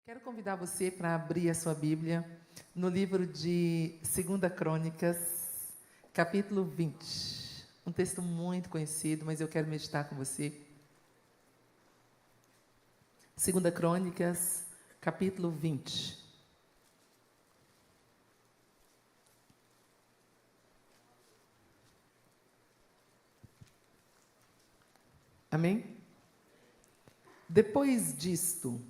Quero convidar você para abrir a sua Bíblia no livro de 2 Crônicas, capítulo 20. Um texto muito conhecido, mas eu quero meditar com você. 2 Crônicas, capítulo 20. Amém? Depois disto,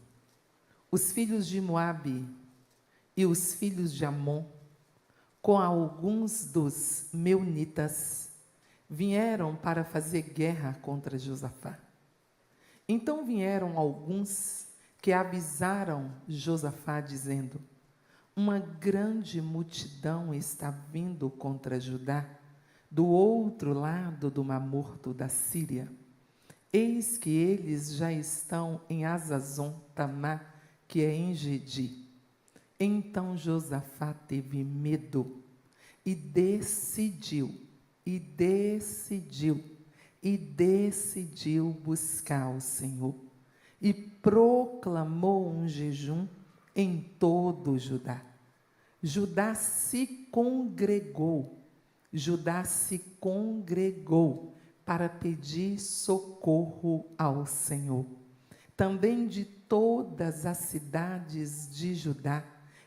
os filhos de Moabe e os filhos de Amon, com alguns dos meunitas, vieram para fazer guerra contra Josafá. Então vieram alguns que avisaram Josafá, dizendo: uma grande multidão está vindo contra Judá, do outro lado do Mar Morto da Síria. Eis que eles já estão em Hazazon Tamar, que é em Gedi. Então Josafá teve medo e decidiu buscar o Senhor, e proclamou um jejum em todo o Judá. Judá se congregou para pedir socorro ao Senhor. Também de todas as cidades de Judá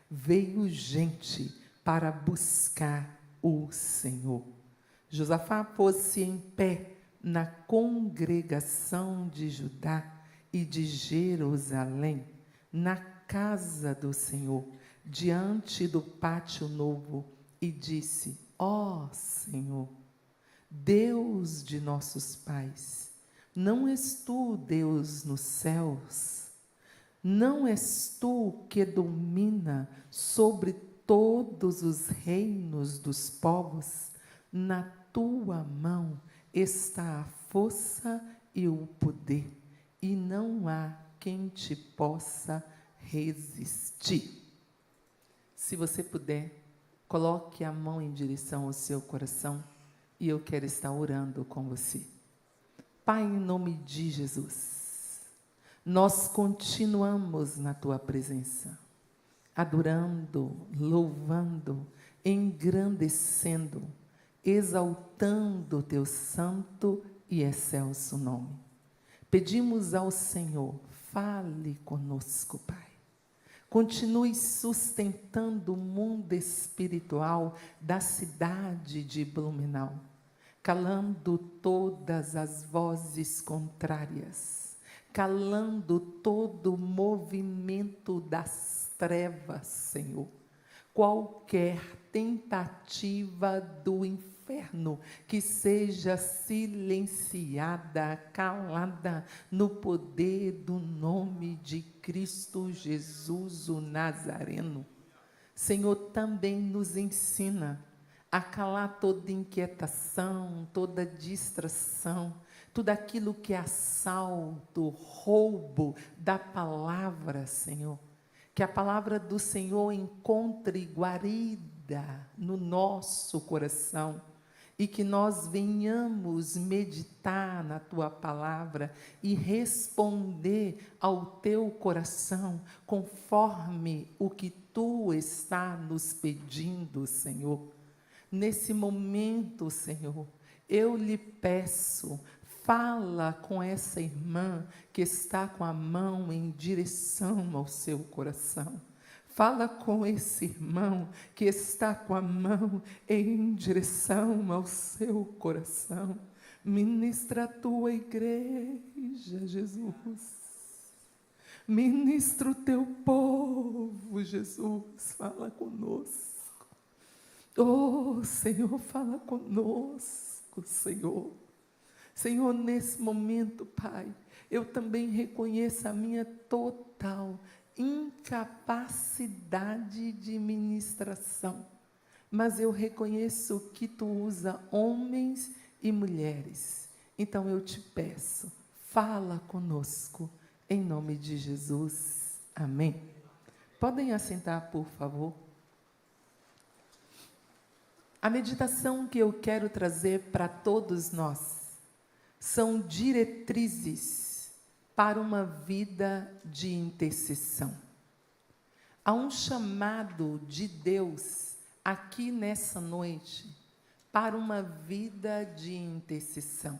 veio gente para buscar o Senhor. Josafá pôs-se em pé na congregação de Judá e de Jerusalém, na casa do Senhor, diante do pátio novo, e disse: ó Senhor, Deus de nossos pais, não és tu Deus nos céus? Não és tu que domina sobre todos os reinos dos povos? Na tua mão está a força e o poder, e não há quem te possa resistir. Se você puder, coloque a mão em direção ao seu coração, e eu quero estar orando com você. Pai, em nome de Jesus, nós continuamos na tua presença, adorando, louvando, engrandecendo, exaltando o teu santo e excelso nome. Pedimos ao Senhor, fale conosco, Pai. Continue sustentando o mundo espiritual da cidade de Blumenau, calando todas as vozes contrárias, calando todo o movimento das trevas, Senhor. Qualquer tentativa do inferno que seja silenciada, calada, no poder do nome de Cristo Jesus, o Nazareno. Senhor, também nos ensina a calar toda inquietação, toda distração, tudo aquilo que é assalto, roubo da palavra, Senhor. Que a palavra do Senhor encontre guarida no nosso coração e que nós venhamos meditar na tua palavra e responder ao teu coração conforme o que tu está nos pedindo, Senhor. Nesse momento, Senhor, eu lhe peço, fala com essa irmã que está com a mão em direção ao seu coração. Fala com esse irmão que está com a mão em direção ao seu coração. Ministra a tua igreja, Jesus. Ministra o teu povo, Jesus. Fala conosco. Oh, Senhor, fala conosco, Senhor. Senhor, nesse momento, Pai, eu também reconheço a minha total incapacidade de ministração, mas eu reconheço que tu usa homens e mulheres. Então eu te peço, fala conosco, em nome de Jesus. Amém. Podem assentar, por favor. A meditação que eu quero trazer para todos nós são diretrizes para uma vida de intercessão. Há um chamado de Deus aqui nessa noite para uma vida de intercessão.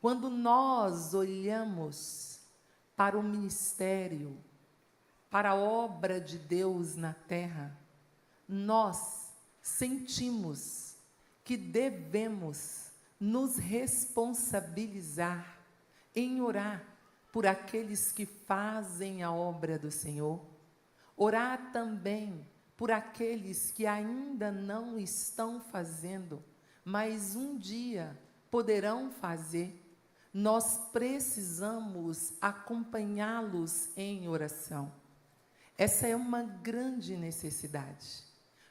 Quando nós olhamos para o ministério, para a obra de Deus na terra, nós sentimos que devemos nos responsabilizar em orar por aqueles que fazem a obra do Senhor, orar também por aqueles que ainda não estão fazendo, mas um dia poderão fazer. Nós precisamos acompanhá-los em oração. Essa é uma grande necessidade.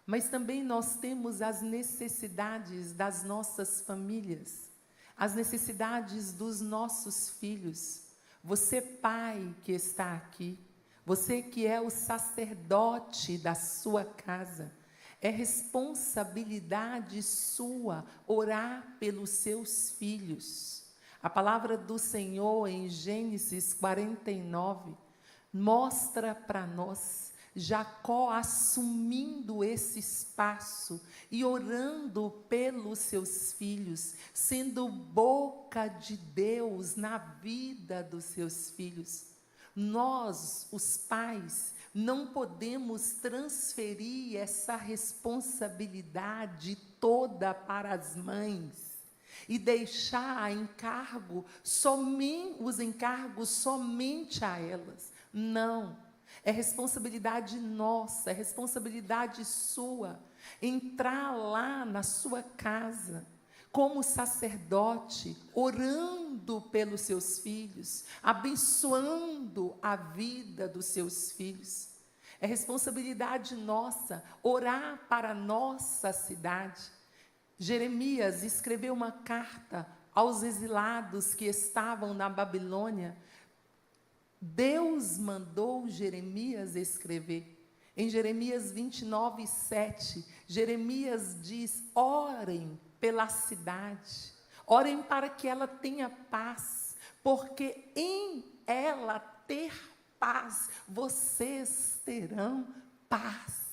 Mas também nós temos as necessidades das nossas famílias, as necessidades dos nossos filhos. Você, pai que está aqui, você que é o sacerdote da sua casa, é responsabilidade sua orar pelos seus filhos. A palavra do Senhor em Gênesis 49 mostra para nós Jacó assumindo esse espaço e orando pelos seus filhos, sendo boca de Deus na vida dos seus filhos. Nós, os pais, não podemos transferir essa responsabilidade toda para as mães e deixar os encargos somente a elas. Não. É responsabilidade nossa, é responsabilidade sua, entrar lá na sua casa, como sacerdote, orando pelos seus filhos, abençoando a vida dos seus filhos. É responsabilidade nossa orar para a nossa cidade. Jeremias escreveu uma carta aos exilados que estavam na Babilônia. Deus mandou Jeremias escrever. Em Jeremias 29, 7, Jeremias diz: orem pela cidade, orem para que ela tenha paz, porque em ela ter paz, vocês terão paz.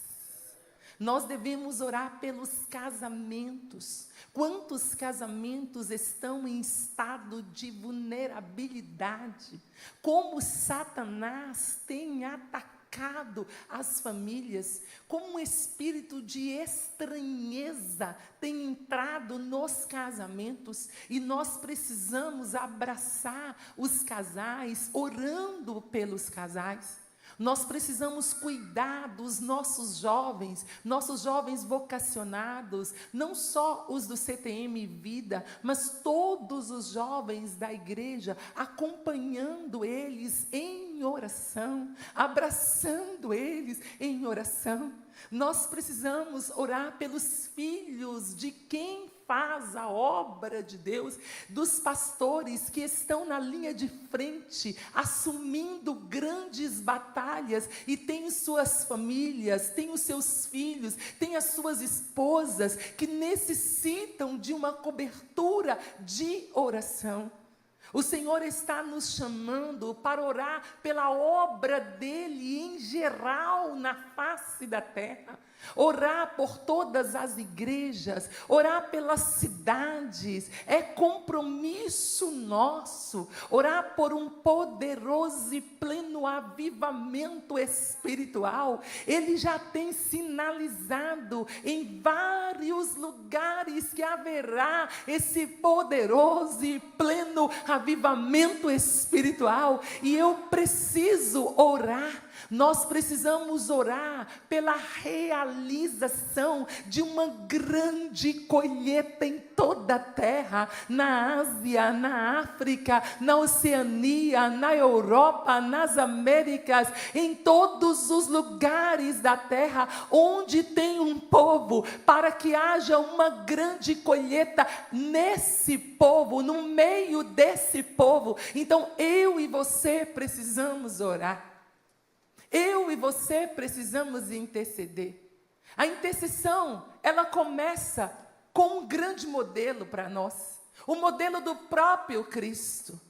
Nós devemos orar pelos casamentos. Quantos casamentos estão em estado de vulnerabilidade? Como Satanás tem atacado as famílias, como um espírito de estranheza tem entrado nos casamentos, e nós precisamos abraçar os casais, orando pelos casais. Nós precisamos cuidar dos nossos jovens vocacionados, não só os do CTM Vida, mas todos os jovens da igreja, acompanhando eles em oração, abraçando eles em oração. Nós precisamos orar pelos filhos de quem faz a obra de Deus, dos pastores que estão na linha de frente, assumindo grandes batalhas, e têm suas famílias, têm os seus filhos, têm as suas esposas, que necessitam de uma cobertura de oração. O Senhor está nos chamando para orar pela obra dEle em geral na face da terra. Orar por todas as igrejas, orar pelas cidades, é compromisso nosso. Orar por um poderoso e pleno avivamento espiritual. Ele já tem sinalizado em vários lugares que haverá esse poderoso e pleno avivamento espiritual, e eu preciso orar. Nós precisamos orar pela realização de uma grande colheita em toda a terra, na Ásia, na África, na Oceania, na Europa, nas Américas, em todos os lugares da terra onde tem um povo, para que haja uma grande colheita nesse povo, no meio desse povo. Então eu e você precisamos orar. Eu e você precisamos interceder. A intercessão, ela começa com um grande modelo para nós. O modelo do próprio Cristo.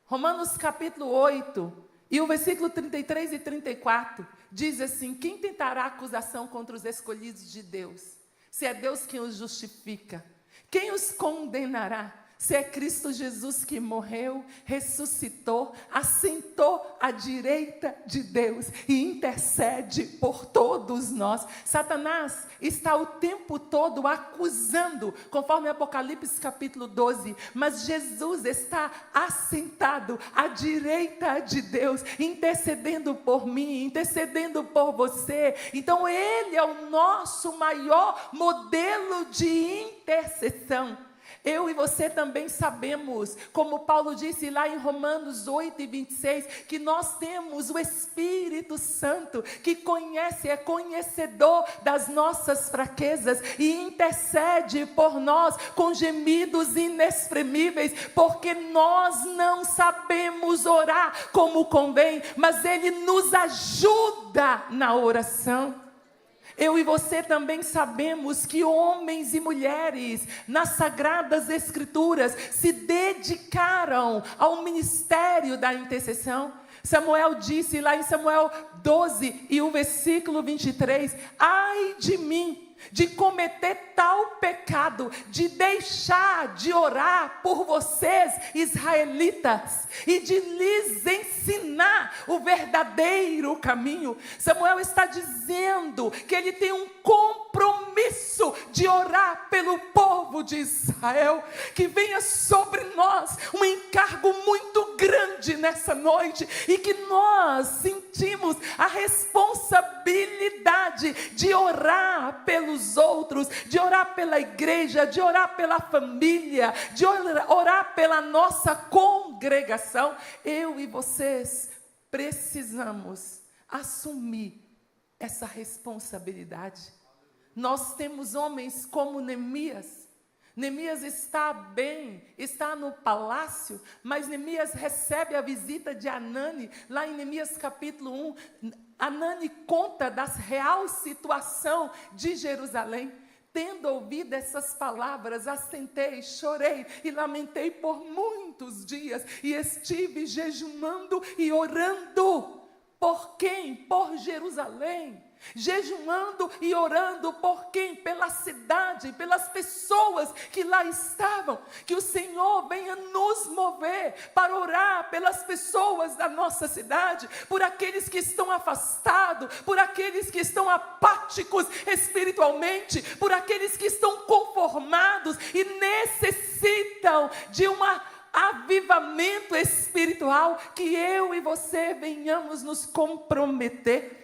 Romanos capítulo 8 E o versículo 33 e 34 diz assim: quem tentará acusação contra os escolhidos de Deus? Se é Deus quem os justifica. Quem os condenará? Se é Cristo Jesus que morreu, ressuscitou, assentou à direita de Deus e intercede por todos nós. Satanás está o tempo todo acusando, conforme Apocalipse capítulo 12, mas Jesus está assentado à direita de Deus, intercedendo por mim, intercedendo por você. Então ele é o nosso maior modelo de intercessão. Eu e você também sabemos, como Paulo disse lá em Romanos 8 e 26, que nós temos o Espírito Santo, que conhece, é conhecedor das nossas fraquezas e intercede por nós com gemidos inexprimíveis, porque nós não sabemos orar como convém, mas Ele nos ajuda na oração. Eu e você também sabemos que homens e mulheres nas Sagradas Escrituras se dedicaram ao ministério da intercessão. Samuel disse lá em Samuel 12 e o versículo 23, ai de mim, de cometer tal pecado, de deixar de orar por vocês, israelitas, e de lhes ensinar o verdadeiro caminho. Samuel está dizendo que ele tem um compromisso de orar pelo povo de Israel, que venha sobre nós um encargo muito grande nessa noite, e que nós sentimos a responsabilidade de orar pelos outros, de orar pela igreja, de orar pela família, de orar pela nossa congregação. Eu e vocês precisamos assumir essa responsabilidade. Nós temos homens como Neemias. Neemias está bem, está no palácio, mas Neemias recebe a visita de Anani, lá em Neemias capítulo 1, Anani conta da real situação de Jerusalém. Tendo ouvido essas palavras, assentei, chorei e lamentei por muitos dias, e estive jejuando e orando. Por quem? Por Jerusalém. Jejuando e orando por quem? Pela cidade, pelas pessoas que lá estavam. Que o Senhor venha nos mover para orar pelas pessoas da nossa cidade, por aqueles que estão afastados, por aqueles que estão apáticos espiritualmente, por aqueles que estão conformados e necessitam de avivamento espiritual, que eu e você venhamos nos comprometer.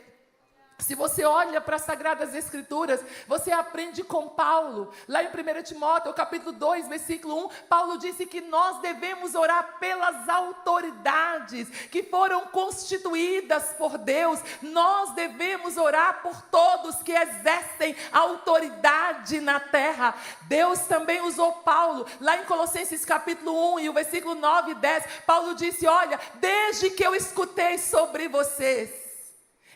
Se você olha para as Sagradas Escrituras, você aprende com Paulo. Lá em 1 Timóteo, capítulo 2, versículo 1, Paulo disse que nós devemos orar pelas autoridades que foram constituídas por Deus. Nós devemos orar por todos que exercem autoridade na terra. Deus também usou Paulo. Lá em Colossenses capítulo 1 e o versículo 9 e 10, Paulo disse, olha, desde que eu escutei sobre vocês,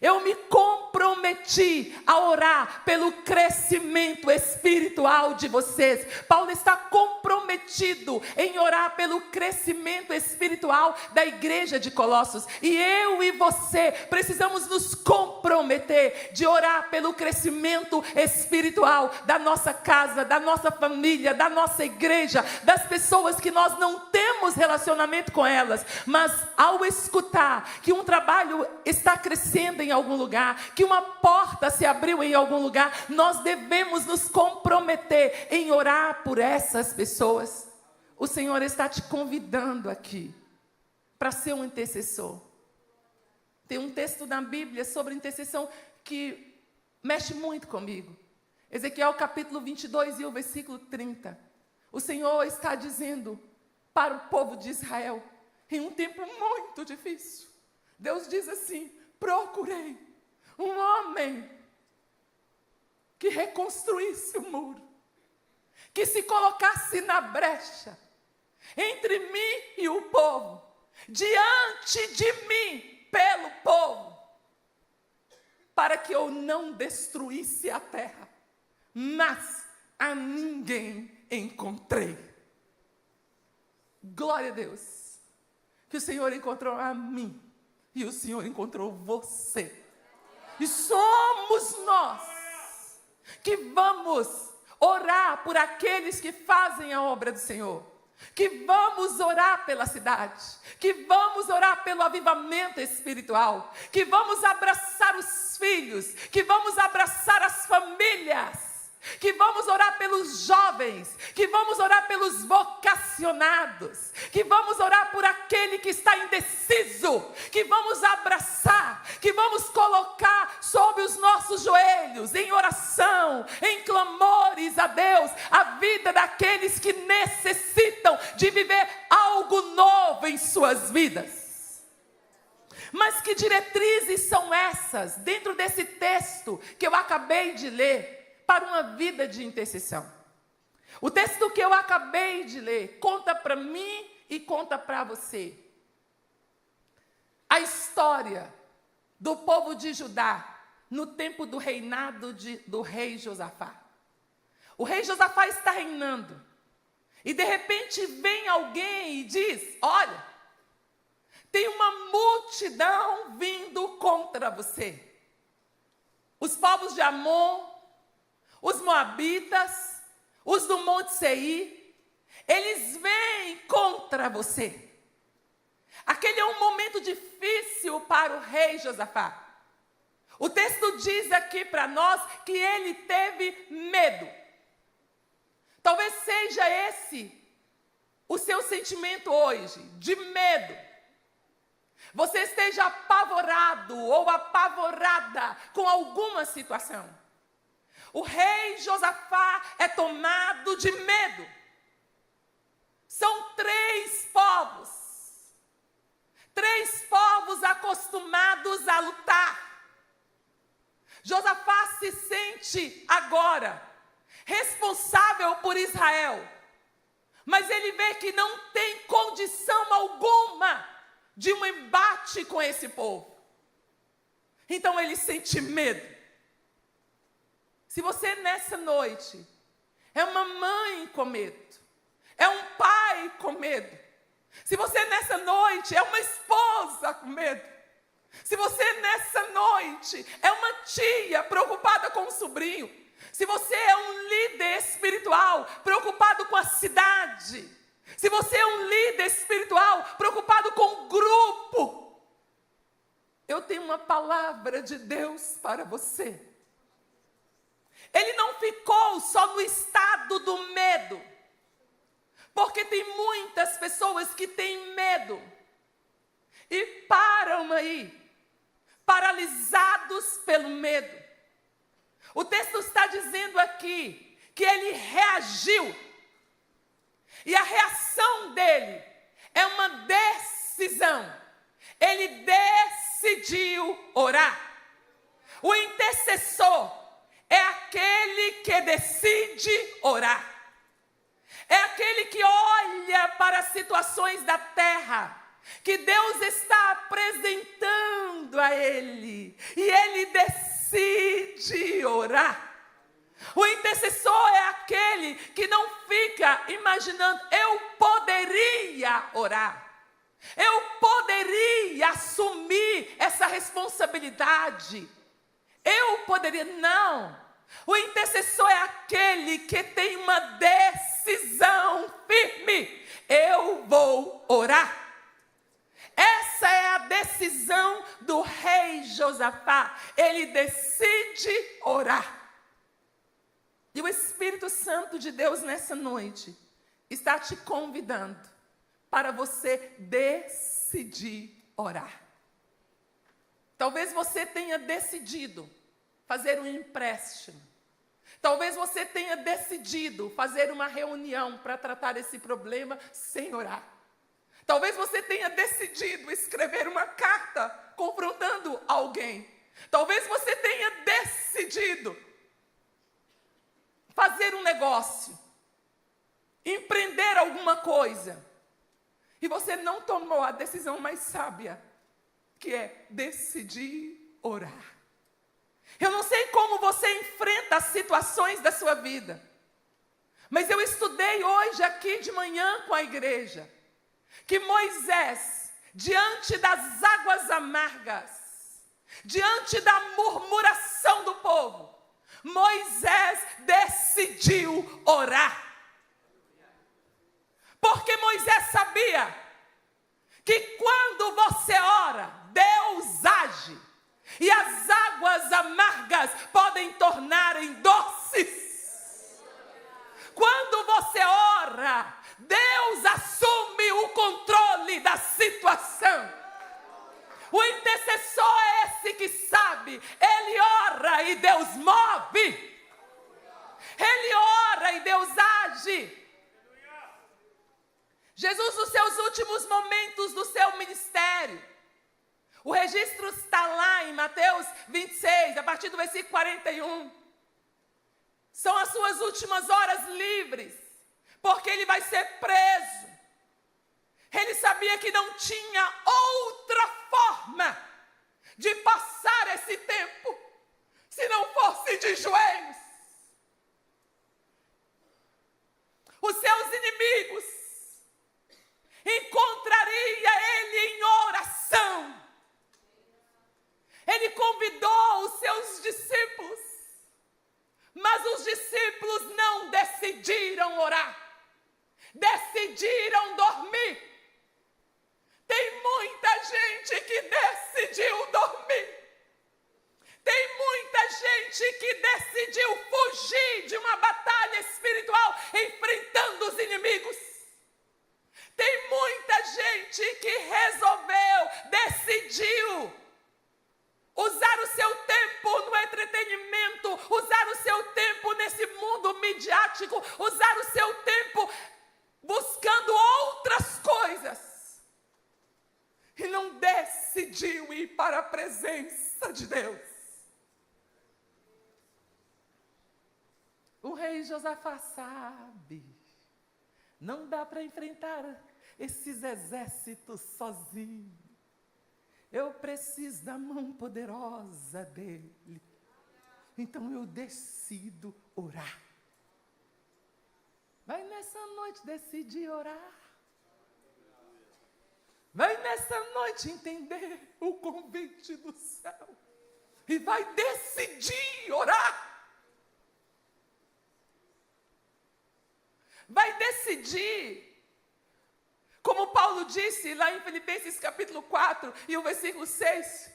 eu me comprometi a orar pelo crescimento espiritual de vocês. Paulo está comprometido em orar pelo crescimento espiritual da igreja de Colossos. E eu e você precisamos nos comprometer de orar pelo crescimento espiritual da nossa casa, da nossa família, da nossa igreja, das pessoas que nós não temos relacionamento com elas. Mas ao escutar que um trabalho está crescendo em algum lugar, que uma porta se abriu em algum lugar, nós devemos nos comprometer em orar por essas pessoas. O Senhor está te convidando aqui para ser um intercessor. Tem um texto na Bíblia sobre intercessão que mexe muito comigo. Ezequiel capítulo 22 e o versículo 30. O Senhor está dizendo para o povo de Israel, em um tempo muito difícil, Deus diz assim, procurei um homem que reconstruísse o muro, que se colocasse na brecha entre mim e o povo, diante de mim, pelo povo, para que eu não destruísse a terra, mas a ninguém encontrei. Glória a Deus, que o Senhor encontrou a mim, E o Senhor encontrou você. E somos nós que vamos orar por aqueles que fazem a obra do Senhor. Que vamos orar pela cidade, que vamos orar pelo avivamento espiritual, que vamos abraçar os filhos, que vamos abraçar as famílias, que vamos orar pelos jovens, que vamos orar pelos vocacionados, que vamos orar por aquele que está indeciso, que vamos abraçar, que vamos colocar sobre os nossos joelhos, em oração, em clamores a Deus, a vida daqueles que necessitam de viver algo novo em suas vidas. Mas que diretrizes são essas, dentro desse texto que eu acabei de ler, para uma vida de intercessão? O texto que eu acabei de ler conta para mim e conta para você a história do povo de Judá no tempo do reinado do rei Josafá. O rei Josafá está reinando e de repente vem alguém e diz: olha, tem uma multidão vindo contra você. Os povos de Amon, os moabitas, os do Monte Seir, eles vêm contra você. Aquele é um momento difícil para o rei Josafá. O texto diz aqui para nós que ele teve medo. Talvez seja esse o seu sentimento hoje, de medo. Você esteja apavorado ou apavorada com alguma situação. O rei Josafá é tomado de medo. São três povos acostumados a lutar. Josafá se sente agora responsável por Israel, mas ele vê que não tem condição alguma de um embate com esse povo. Então ele sente medo. Se você nessa noite é uma mãe com medo, é um pai com medo, se você nessa noite é uma esposa com medo, se você nessa noite é uma tia preocupada com o sobrinho, se você é um líder espiritual preocupado com a cidade, se você é um líder espiritual preocupado com o grupo, eu tenho uma palavra de Deus para você. Ele não ficou só no estado do medo, porque tem muitas pessoas que têm medo e param aí, paralisados pelo medo. O texto está dizendo aqui que ele reagiu, e a reação dele é uma decisão. Ele decidiu orar. O intercessor é aquele que decide orar. É aquele que olha para as situações da terra, que Deus está apresentando a ele, e ele decide orar. O intercessor é aquele que não fica imaginando: eu poderia orar, eu poderia assumir essa responsabilidade, eu poderia. Não. O intercessor é aquele que tem uma decisão firme: eu vou orar. Essa é a decisão do rei Josafá. Ele decide orar. E o Espírito Santo de Deus nessa noite está te convidando para você decidir orar. Talvez você tenha decidido fazer um empréstimo. Talvez você tenha decidido fazer uma reunião para tratar esse problema sem orar. Talvez você tenha decidido escrever uma carta confrontando alguém. Talvez você tenha decidido fazer um negócio, empreender alguma coisa, e você não tomou a decisão mais sábia, que é decidir orar. Eu não sei como você enfrenta as situações da sua vida, mas eu estudei hoje aqui de manhã com a igreja que Moisés diante das águas amargas, diante da murmuração do povo, Moisés decidiu orar. Porque Moisés sabia que quando você ora, Deus age. E as águas amargas podem tornar em doces. Quando você ora, Deus assume o controle da situação. O intercessor é esse que sabe. Ele ora e Deus move. Ele ora e Deus age. Jesus, nos seus últimos momentos do seu ministério, o registro está lá em Mateus 26, a partir do versículo 41. São as suas últimas horas livres, porque ele vai ser preso. Ele sabia que não tinha outra forma de passar esse tempo, se não fosse de joelhos. Os seus inimigos encontraria ele em oração. Ele convidou os seus discípulos, mas os discípulos não decidiram orar, decidiram dormir. Tem muita gente que decidiu dormir. Tem muita gente que decidiu fugir de uma batalha espiritual, enfrentando os inimigos. Tem muita gente que resolveu, decidiu usar o seu tempo no entretenimento, usar o seu tempo nesse mundo midiático, usar o seu tempo buscando outras coisas. E não decidiu ir para a presença de Deus. O rei Josafá sabe. Não dá para enfrentar esses exércitos sozinho. Eu preciso da mão poderosa dele. Então eu decido orar. Vai nessa noite decidir orar. Vai nessa noite entender o convite do céu. E vai decidir orar. Vai decidir, como Paulo disse lá em Filipenses capítulo 4 e o versículo 6,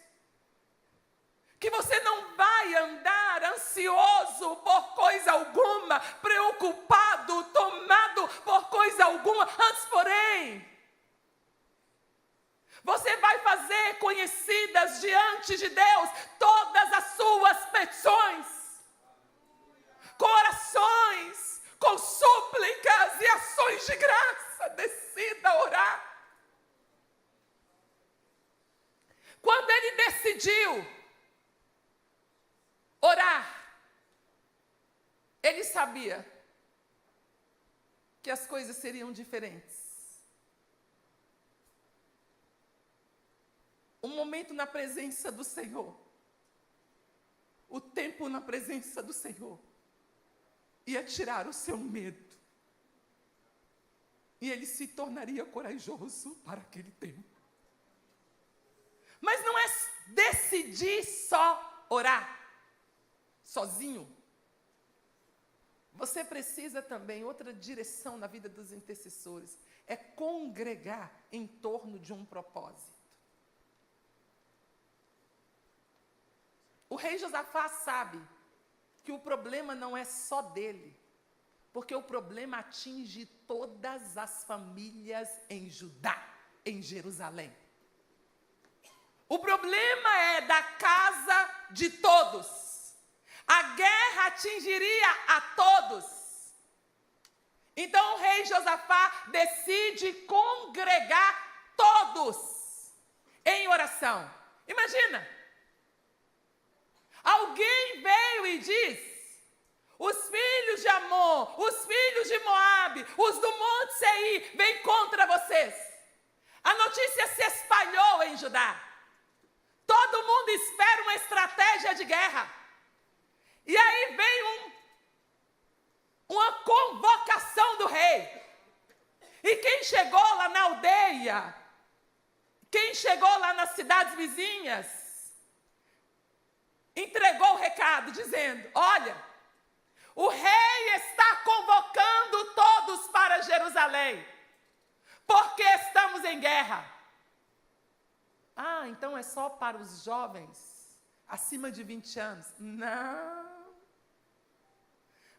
que você não vai andar ansioso por coisa alguma, preocupado, tomado por coisa alguma. Antes, porém, você vai fazer conhecidas diante de Deus todas as suas petições, com orações, com súplicas e ações de graça. Decida orar. Quando ele decidiu orar, ele sabia que as coisas seriam diferentes. Um momento na presença do Senhor, o tempo na presença do Senhor, ia tirar o seu medo. E ele se tornaria corajoso para aquele tempo. Mas não é decidir só orar, sozinho. Você precisa também, outra direção na vida dos intercessores, é congregar em torno de um propósito. O rei Josafá sabe que o problema não é só dele, porque o problema atinge todas as famílias em Judá, em Jerusalém. O problema é da casa de todos. A guerra atingiria a todos. Então o rei Josafá decide congregar todos em oração. Imagina, alguém veio e diz: os filhos de Amon, os filhos de Moabe, os do Monte Seir, vêm contra vocês. A notícia se espalhou em Judá. Todo mundo espera uma estratégia de guerra. E aí vem uma convocação do rei. E quem chegou lá na aldeia, quem chegou lá nas cidades vizinhas entregou o recado dizendo: olha, o rei está convocando todos para Jerusalém, porque estamos em guerra. Ah, então é só para os jovens acima de 20 anos? Não.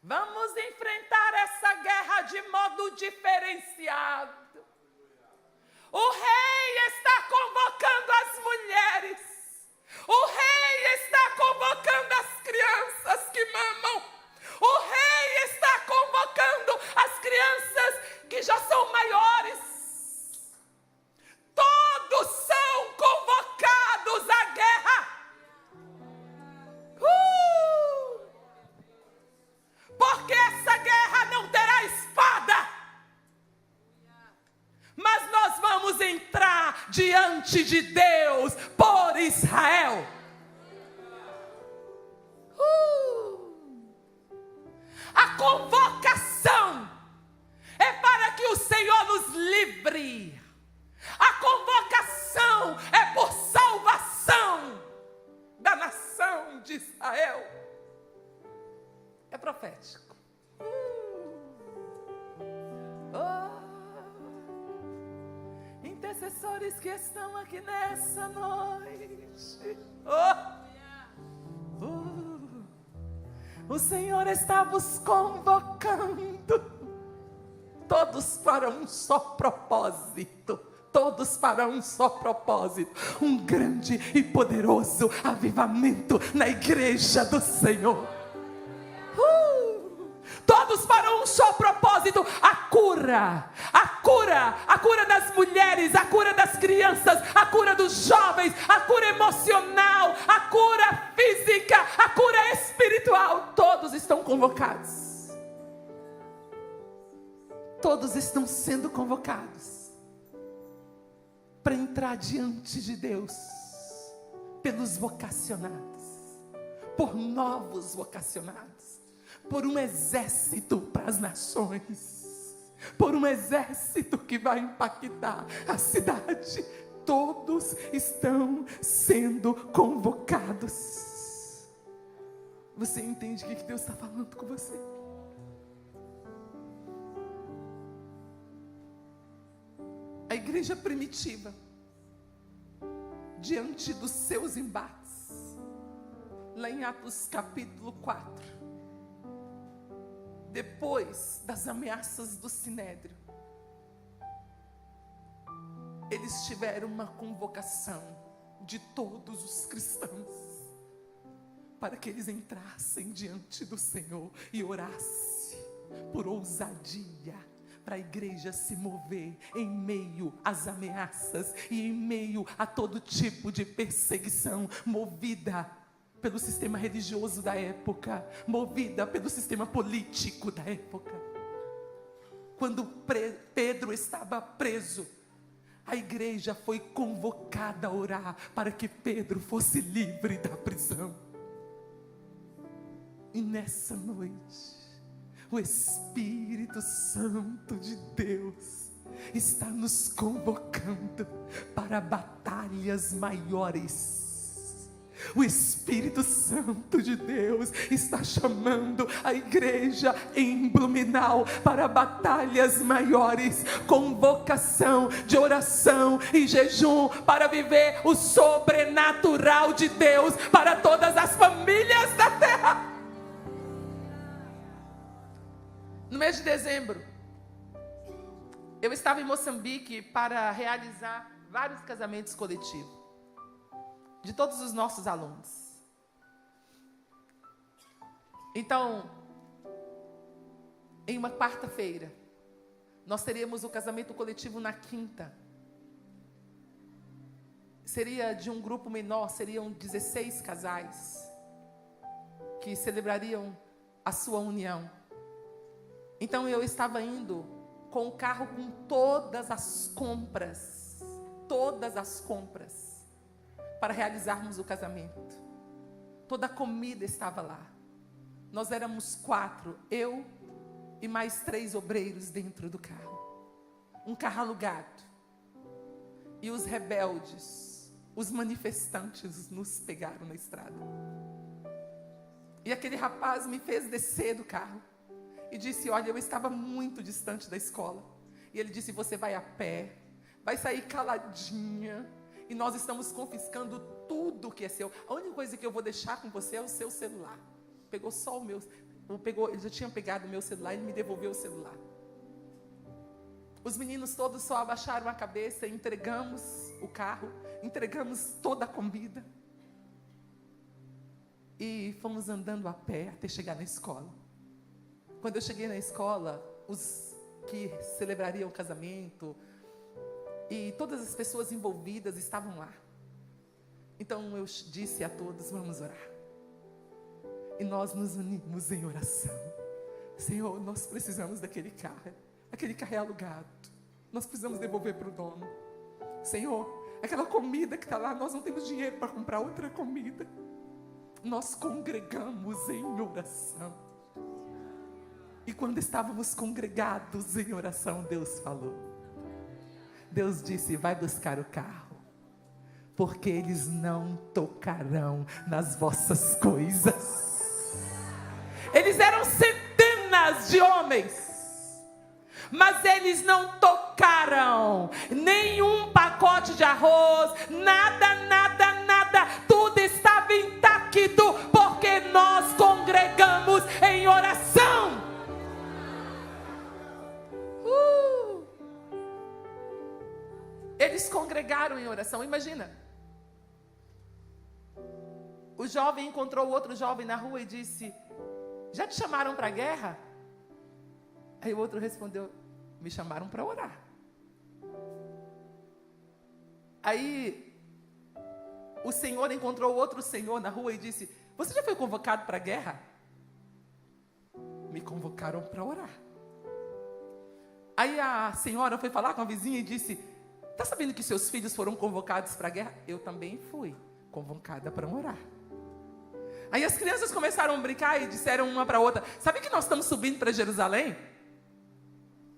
Vamos enfrentar essa guerra de modo diferenciado. O rei está convocando as mulheres. O rei está convocando as crianças que mamam. O rei está convocando as crianças que já são maiores. Todos são convocados à guerra. Porque essa guerra não terá espada. Mas nós vamos entrar diante de Deus por Israel. A convocação é para que o Senhor nos livre. A convocação é por salvação da nação de Israel. É profético. Intercessores que estão aqui nessa noite. O Senhor está vos convocando. Todos para um só propósito. Todos para um só propósito. Um grande e poderoso avivamento na igreja do Senhor. Todos para um só propósito: a cura das mulheres, a cura das crianças, a cura dos jovens, a cura emocional, a cura física, a cura espiritual. Todos estão convocados. Todos estão sendo convocados para entrar diante de Deus pelos vocacionados, por novos vocacionados, por um exército para as nações, por um exército que vai impactar a cidade. Todos estão sendo convocados. Você entende o que Deus está falando com você? A igreja primitiva, diante dos seus embates, lá em Atos capítulo 4, depois das ameaças do Sinédrio, eles tiveram uma convocação de todos os cristãos para que eles entrassem diante do Senhor e orassem por ousadia, para a igreja se mover em meio às ameaças e em meio a todo tipo de perseguição, movida pelo sistema religioso da época, movida pelo sistema político da época. Quando Pedro estava preso, a igreja foi convocada a orar para que Pedro fosse livre da prisão. E nessa noite, o Espírito Santo de Deus está nos convocando para batalhas maiores. O Espírito Santo de Deus está chamando a igreja em Blumenau para batalhas maiores, convocação de oração e jejum para viver o sobrenatural de Deus para todas as famílias da terra. No mês de dezembro, eu estava em Moçambique para realizar vários casamentos coletivos de todos os nossos alunos. Então, em uma quarta-feira, nós teríamos o casamento coletivo na quinta. Seria de um grupo menor, seriam 16 casais que celebrariam a sua união. Então eu estava indo com o carro com todas as compras, para realizarmos o casamento. Toda a comida estava lá. Nós éramos 4, eu e mais 3 obreiros dentro do carro. Um carro alugado. E os rebeldes, os manifestantes nos pegaram na estrada. E aquele rapaz me fez descer do carro e disse, olha, eu estava muito distante da escola. E ele disse, você vai a pé, vai sair caladinha, e nós estamos confiscando tudo que é seu. A única coisa que eu vou deixar com você é o seu celular. Pegou só o meu, ele já tinha pegado o meu celular, ele me devolveu o celular. Os meninos todos só abaixaram a cabeça, entregamos o carro, entregamos toda a comida. E fomos andando a pé até chegar na escola. Quando eu cheguei na escola, os que celebrariam o casamento e todas as pessoas envolvidas estavam lá. Então eu disse a todos, vamos orar. E nós nos unimos em oração. Senhor, nós precisamos daquele carro. Aquele carro é alugado. Nós precisamos devolver para o dono. Senhor, aquela comida que está lá, nós não temos dinheiro para comprar outra comida. Nós congregamos em oração. E quando estávamos congregados em oração, Deus falou. Deus disse, vai buscar o carro, porque eles não tocarão nas vossas coisas. Eles eram centenas de homens, mas eles não tocaram nenhum pacote de arroz, nada, nada, nada. Tudo estava intacto, porque nós congregamos em oração. Eles congregaram em oração. Imagina, o jovem encontrou o outro jovem na rua e disse, já te chamaram para a guerra? Aí o outro respondeu, me chamaram para orar. Aí o senhor encontrou outro senhor na rua e disse, você já foi convocado para a guerra? Me convocaram para orar. Aí a senhora foi falar com a vizinha e disse, está sabendo que seus filhos foram convocados para a guerra? Eu também fui convocada para orar. Aí as crianças começaram a brincar e disseram uma para a outra, sabe que nós estamos subindo para Jerusalém?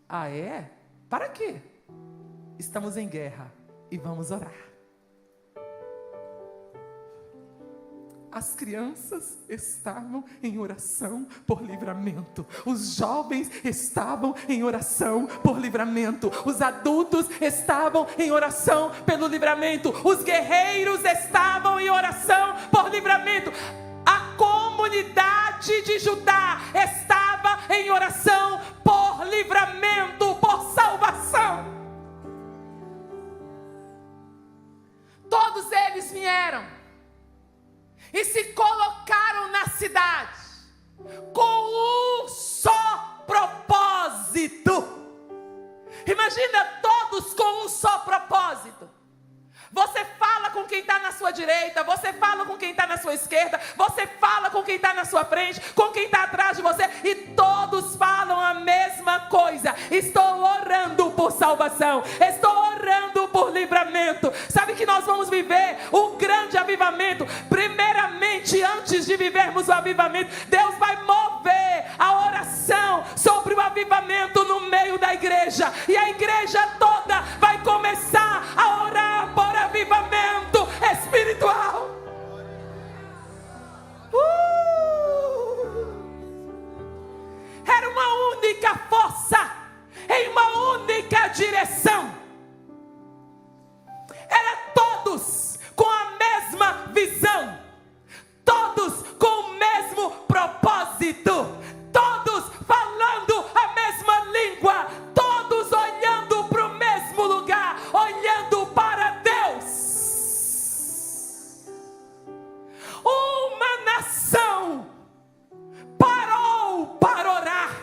Ah, é? Para quê? Estamos em guerra e vamos orar. As crianças estavam em oração por livramento. Os jovens estavam em oração por livramento. Os adultos estavam em oração pelo livramento. Os guerreiros estavam em oração por livramento. A comunidade de Judá estava em oração por livramento, por salvação. Todos eles vieram e se colocaram na cidade com um só propósito. Imagina todos com um só propósito. Você fala com quem está na sua direita, você fala com quem está na sua esquerda, você fala com quem está na sua frente, com quem está atrás de você, e todos falam a mesma coisa. Estou orando por salvação, estou orando por livramento. Sabe que nós vamos viver um grande avivamento. Primeiramente, antes de vivermos o avivamento, Deus vai mover a oração sobre o avivamento no meio da igreja, e a igreja toda vai começar a orar por avivamento espiritual. Era uma única força, em uma única direção. Era todos com a mesma visão, todos com o mesmo propósito, todos falando a mesma língua, todos olhando para o mesmo lugar, olhando para Deus. Uma nação parou para orar.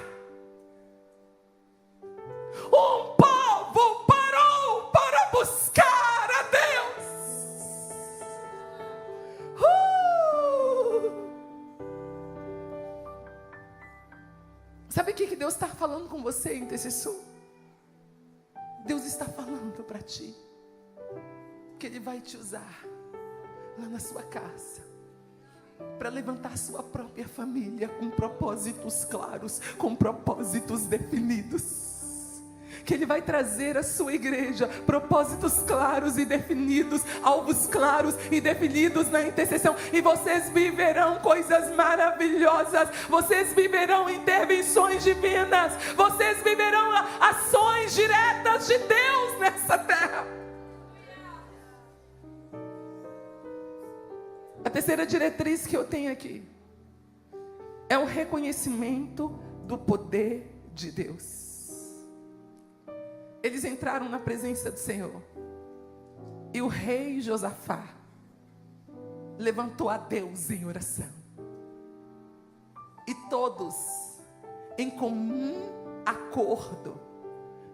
Um povo parou para buscar a Deus. Sabe o que Deus está falando com você, intercessor? Deus está falando para ti que Ele vai te usar lá na sua casa para levantar sua própria família com propósitos claros, com propósitos definidos. que Ele vai trazer à sua igreja propósitos claros e definidos, alvos claros e definidos na intercessão. E vocês viverão coisas maravilhosas, vocês viverão intervenções divinas, vocês viverão ações diretas de Deus nessa terra. A terceira diretriz que eu tenho aqui é o reconhecimento do poder de Deus. Eles entraram na presença do Senhor, e o rei Josafá levantou a Deus em oração, e todos, em comum acordo,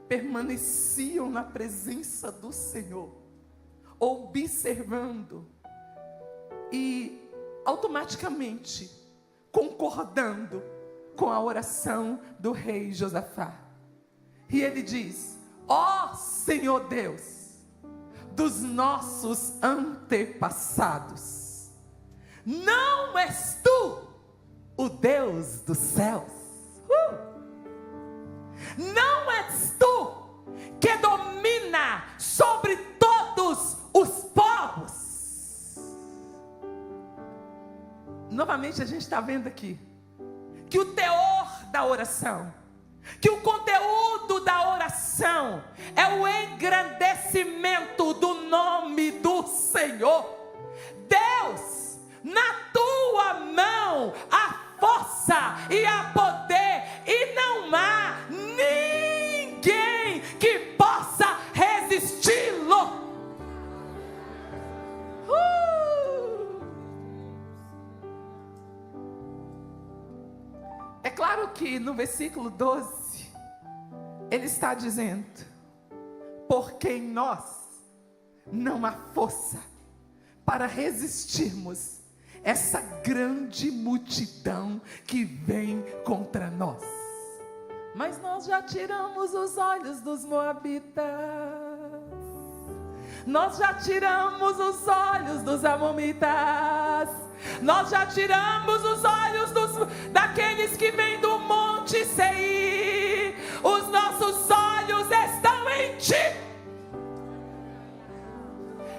permaneciam na presença do Senhor, observando e automaticamente concordando com a oração do rei Josafá. E ele diz: ó Senhor Deus dos nossos antepassados, não és tu o Deus dos céus? Não és tu que domina sobre todos os povos? Novamente a gente está vendo aqui que o teor da oração, que o conteúdo da oração é o engrandecimento do nome do Senhor. Deus, na tua mão há força e há poder, e não há ninguém que possa resisti-lo. É claro que no versículo 12, ele está dizendo: porque em nós não há força para resistirmos essa grande multidão que vem contra nós. Mas nós já tiramos os olhos dos moabitas, nós já tiramos os olhos dos amonitas, nós já tiramos os olhos daqueles que vêm do monte Seir. Os nossos olhos estão em ti.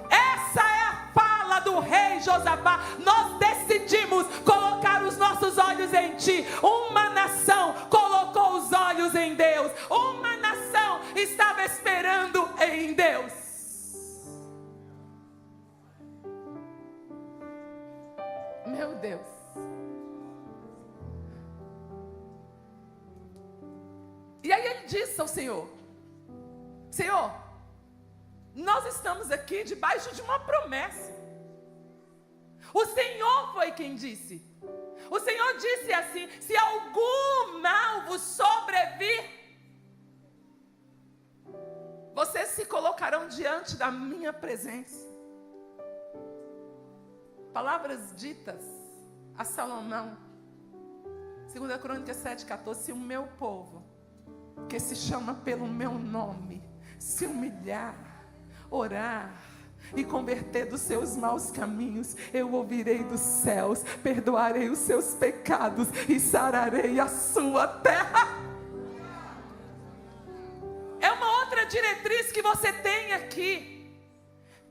Essa é a fala do rei Josafá. Nós decidimos colocar os nossos olhos em ti. Uma nação colocou os olhos em Deus, uma nação estava esperando em Deus. Meu Deus. E aí ele disse ao Senhor: Senhor, nós estamos aqui debaixo de uma promessa. O Senhor foi quem disse. O Senhor disse assim: se algum mal vos sobrevir, vocês se colocarão diante da minha presença. Palavras ditas a Salomão, 2 Crônicas 7,14. Se o meu povo, que se chama pelo meu nome, se humilhar, orar e converter dos seus maus caminhos, eu ouvirei dos céus, perdoarei os seus pecados e sararei a sua terra. É uma outra diretriz que você tem aqui: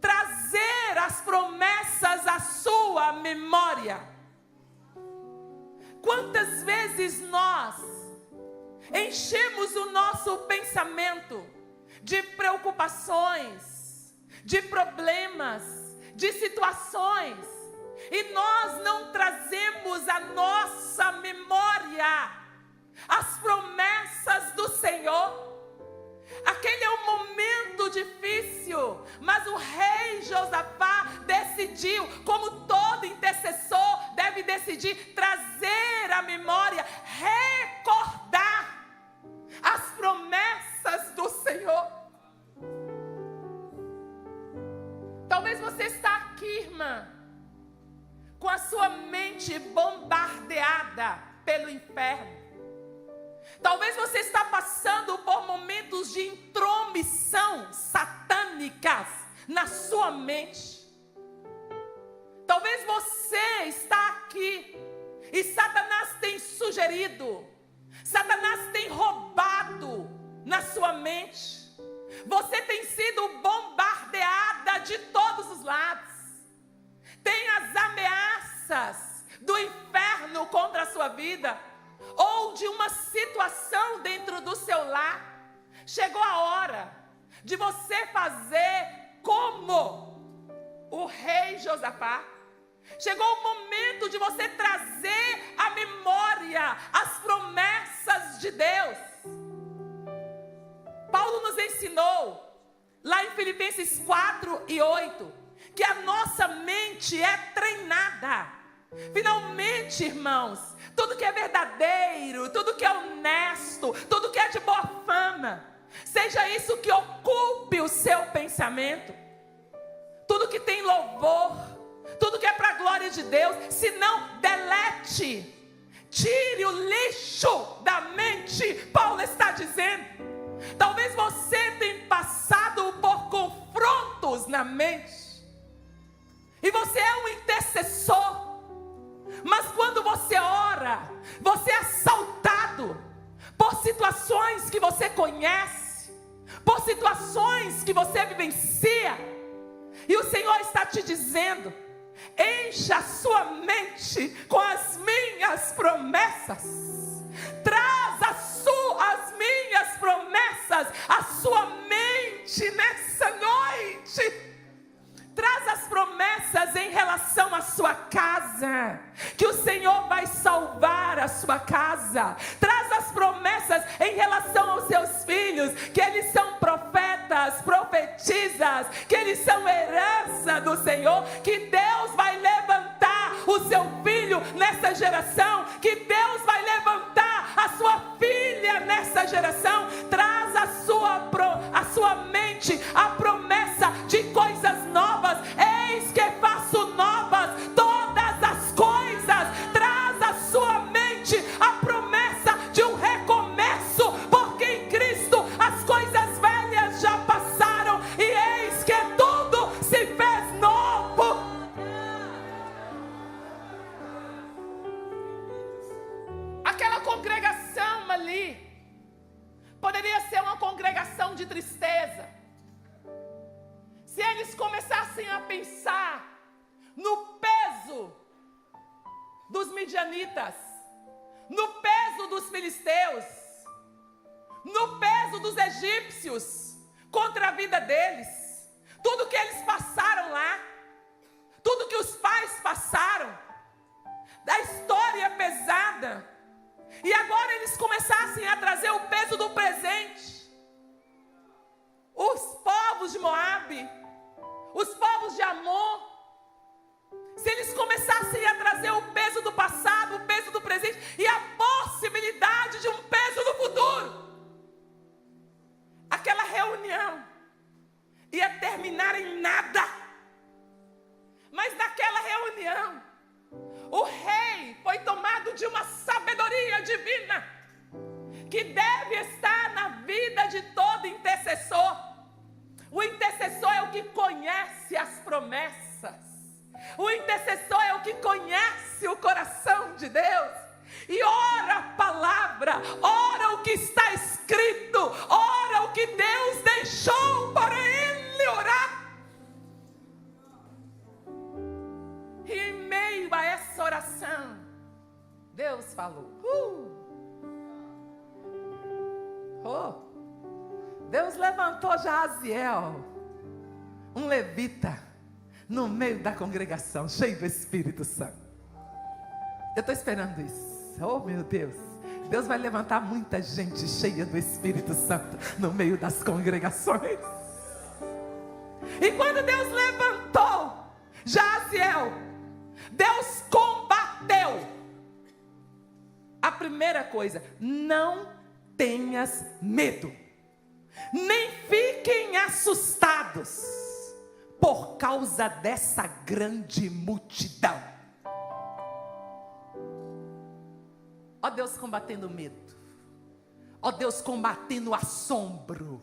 trazer as promessas à sua memória. Quantas vezes nós enchemos o nosso pensamento de preocupações, de problemas, de situações, e nós não trazemos à nossa memória as promessas do Senhor. Aquele é um momento difícil, mas o rei Josafá decidiu, como todo intercessor deve decidir, trazer à memória, recordar as promessas do Senhor. Talvez você está aqui, irmã, com a sua mente bombardeada pelo inferno. Talvez você está passando por momentos de intromissão satânicas na sua mente. Talvez você está aqui e Satanás tem sugerido, Satanás tem roubado na sua mente. Você tem sido bombardeada de todos os lados. Tem as ameaças do inferno contra a sua vida, ou de uma situação dentro do seu lar. Chegou a hora de você fazer como o rei Josafá. Chegou o momento de você trazer à memória as promessas de Deus. Paulo nos ensinou, lá em Filipenses 4:8, que a nossa mente é treinada. Finalmente, irmãos, tudo que é verdadeiro, tudo que é honesto, tudo que é de boa fama, seja isso que ocupe o seu pensamento. Tudo que tem louvor, tudo que é para a glória de Deus. Se não, delete, tire o lixo da mente. Paulo está dizendo. Talvez você tenha passado por confrontos na mente, e você é um intercessor, mas quando você ora, você é assaltado por situações que você conhece, por situações que você vivencia, e o Senhor está te dizendo: encha a sua mente com as minhas promessas. Traz as minhas promessas à sua mente nessa noite. Traz as promessas em relação à sua casa, que o Senhor vai salvar a sua casa. Traz as promessas em relação aos seus filhos, que eles são profetas, profetisas, que eles são herança do Senhor, que Deus vai levantar o seu filho nessa geração, que Deus vai levantar a sua filha nessa geração. Traz a sua mente a promessa de coisas novas. Eis que faço novas todas as coisas. Traz a sua mente a promessa de um recomeço, porque em Cristo as coisas velhas já passaram e eis que tudo se fez novo. Aquela congregação ali poderia ser uma congregação de tristeza, se eles começassem a pensar no peso dos midianitas, no peso dos filisteus, no peso dos egípcios contra a vida deles, tudo que eles passaram lá, tudo que os pais passaram, da história pesada, e agora eles começassem a trazer o peso do presente. Os povos de Moabe, os povos de Amon, se eles começassem a trazer o peso do passado, o peso do presente e a possibilidade de um peso no futuro, aquela reunião ia terminar em nada. Mas naquela reunião, o rei foi tomado de uma sabedoria divina que deve estar na vida de todo intercessor. O intercessor é o que conhece as promessas. O intercessor é o que conhece o coração de Deus. E ora a palavra, ora o que está escrito, ora o que Deus deixou para ele orar. E em meio a essa oração, Deus falou. Deus levantou Jaziel, um levita, no meio da congregação, cheio do Espírito Santo. Eu estou esperando isso. Oh, meu Deus. Deus vai levantar muita gente cheia do Espírito Santo no meio das congregações. E quando Deus levantou Jaziel, Deus combateu. A primeira coisa: não tenhas medo, nem fiquem assustados por causa dessa grande multidão. Ó Deus combatendo o medo, ó Deus combatendo o assombro,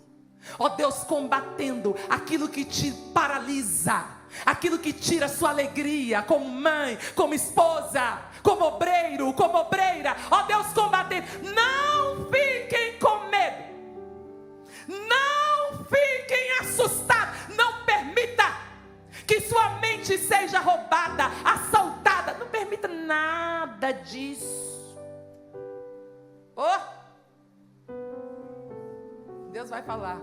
ó Deus combatendo aquilo que te paralisa, aquilo que tira a sua alegria como mãe, como esposa, como obreiro, como obreira. Ó Deus combatendo. Não fiquem com medo. mente seja roubada, assaltada. Não permita nada disso. Deus vai falar,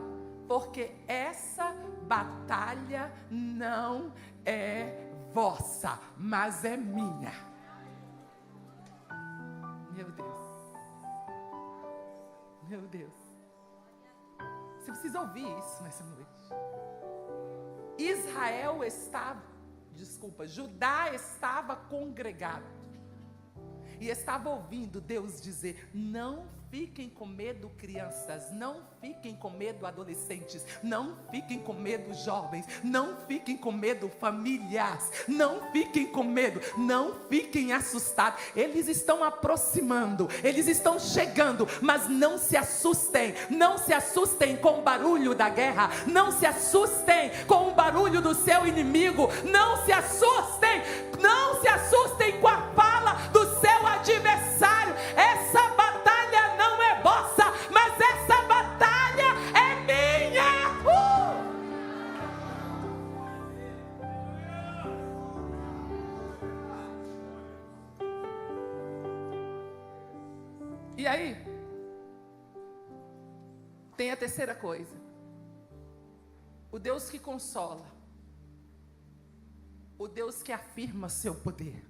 porque essa batalha não é vossa, mas é minha. Meu Deus. Meu Deus. Você precisa ouvir isso nessa noite. Judá estava congregado e estava ouvindo Deus dizer: não fiquem com medo, crianças, não fiquem com medo, adolescentes, não fiquem com medo, jovens, não fiquem com medo, famílias, não fiquem com medo, não fiquem assustados. Eles estão aproximando, eles estão chegando, mas não se assustem, não se assustem com o barulho da guerra, não se assustem com o barulho do seu inimigo, não se assustem com a fala do seu adversário. Essa batalha não é vossa, mas essa batalha é minha. E aí, tem a terceira coisa. O Deus que consola, o Deus que afirma seu poder,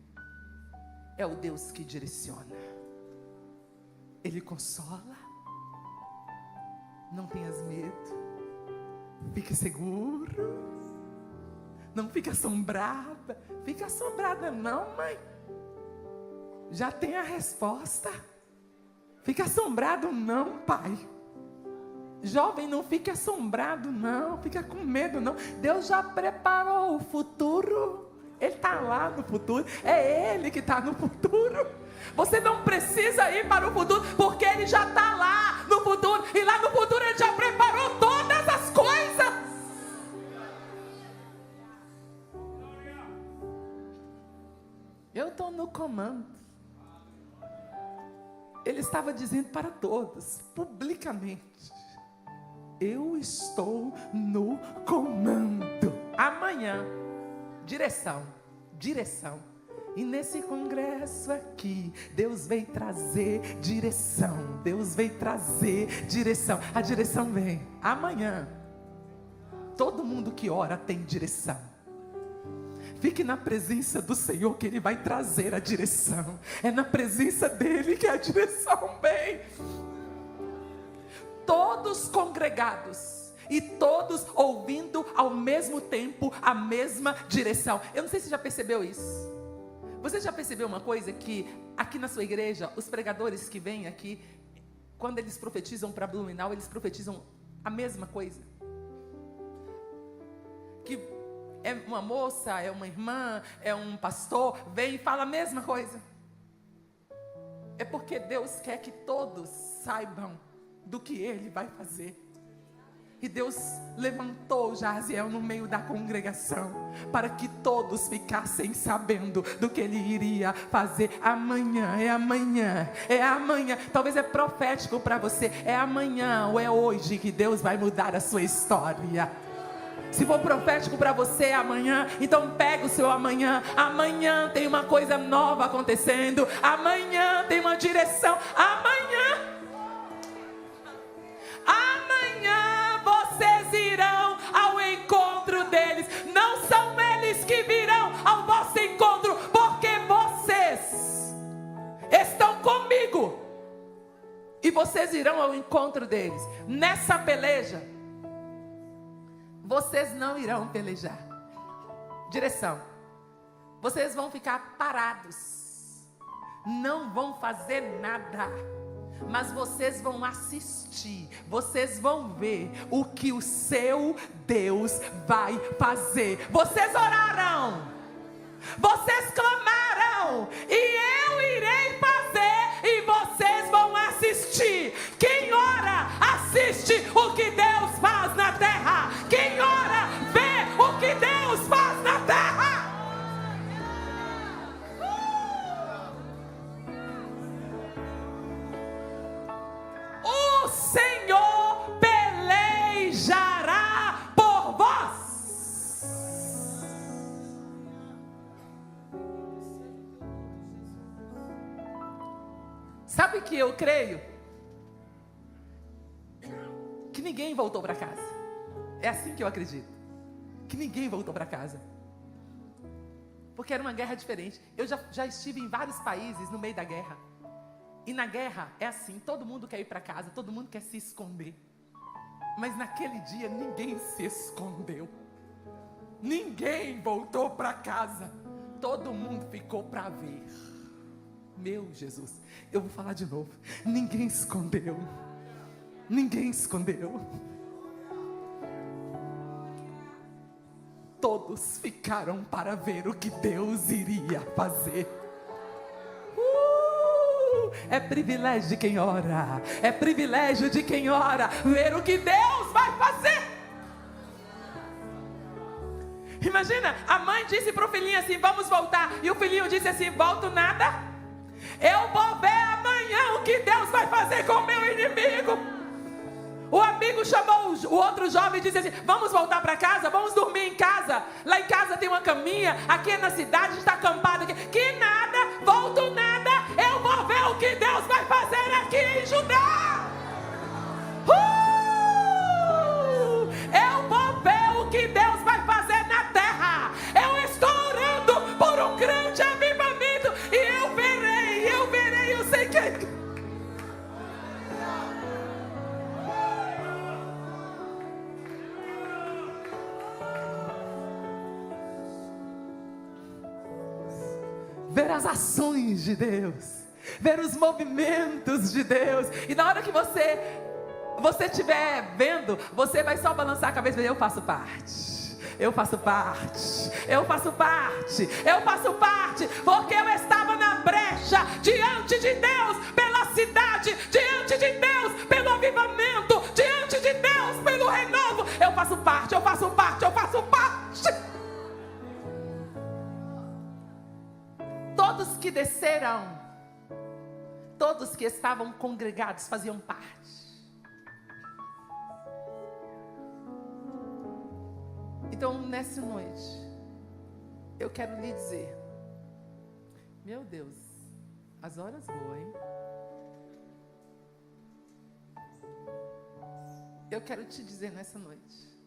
é o Deus que direciona. Ele consola. Não tenhas medo. Fique seguro. Não fique assombrada. Fique assombrada não, mãe. Já tem a resposta. Fique assombrado não, pai. Jovem, não fique assombrado não. Fica com medo não. Deus já preparou o futuro. Ele está lá no futuro. É Ele que está no futuro. Você não precisa ir para o futuro, porque Ele já está lá no futuro. E lá no futuro Ele já preparou todas as coisas. Eu estou no comando. Ele estava dizendo para todos, publicamente: eu estou no comando. Amanhã, direção. E nesse congresso aqui, Deus veio trazer direção. Deus veio trazer direção. A direção vem amanhã. Todo mundo que ora tem direção. Fique na presença do Senhor, que Ele vai trazer a direção. É na presença dEle que a direção vem. Todos congregados e todos ouvindo ao mesmo tempo a mesma direção. Eu não sei se você já percebeu isso. Você já percebeu uma coisa, que aqui na sua igreja, os pregadores que vêm aqui, quando eles profetizam para Blumenau, eles profetizam a mesma coisa? Que é uma moça, é uma irmã, é um pastor, vem e fala a mesma coisa. É porque Deus quer que todos saibam do que Ele vai fazer. E Deus levantou Jaziel no meio da congregação, para que todos ficassem sabendo do que Ele iria fazer. Amanhã, é amanhã, é amanhã. Talvez é profético para você. É amanhã ou é hoje que Deus vai mudar a sua história. Se for profético para você é amanhã, então pega o seu amanhã. Amanhã tem uma coisa nova acontecendo. Amanhã tem uma direção. Amanhã vocês irão ao encontro deles. Não são eles que virão ao vosso encontro, porque vocês estão comigo e vocês irão ao encontro deles. Nessa peleja, vocês não irão pelejar. Direção. Vocês vão ficar parados, não vão fazer nada, mas vocês vão assistir, vocês vão ver o que o seu Deus vai fazer. Vocês oraram, vocês clamaram, e eu irei fazer, e vocês vão assistir. Quem ora, assiste o que Deus faz na terra. Quem ora, vê o que Deus faz na terra. O Senhor pelejará por vós. Sabe que eu creio? Que ninguém voltou para casa. É assim que eu acredito. Que ninguém voltou para casa. Porque era uma guerra diferente. Eu já estive em vários países no meio da guerra. E na guerra é assim, todo mundo quer ir para casa, todo mundo quer se esconder. Mas naquele dia ninguém se escondeu. Ninguém voltou para casa. Todo mundo ficou para ver. Meu Jesus, eu vou falar de novo. Ninguém escondeu. Ninguém escondeu. Todos ficaram para ver o que Deus iria fazer. É privilégio de quem ora. É privilégio de quem ora ver o que Deus vai fazer. Imagina, a mãe disse para o filhinho assim, vamos voltar. E o filhinho disse assim, volto nada. Eu vou ver amanhã o que Deus vai fazer com o meu inimigo. O amigo chamou o outro jovem e disse assim, vamos voltar para casa, vamos dormir em casa. Lá em casa tem uma caminha, aqui na cidade está acampado. Que nada, volto nada. Eu vou ver o que Deus vai fazer aqui em Judá. Eu vou ver o que Deus vai fazer na terra. Eu estou orando por um grande avivamento. E eu verei, eu sei que... Ver as ações de Deus, ver os movimentos de Deus. E na hora que você estiver vendo, você vai só balançar a cabeça e dizer, eu faço parte, eu faço parte, eu faço parte, eu faço parte, porque eu estava na brecha, diante de Deus, pela cidade, diante de Deus, pelo avivamento, diante de Deus, pelo renovo. Eu faço parte, eu faço parte, eu faço parte. Todos que desceram, todos que estavam congregados faziam parte. Então, nessa noite, eu quero lhe dizer, meu Deus, as horas voam, hein? Eu quero te dizer nessa noite,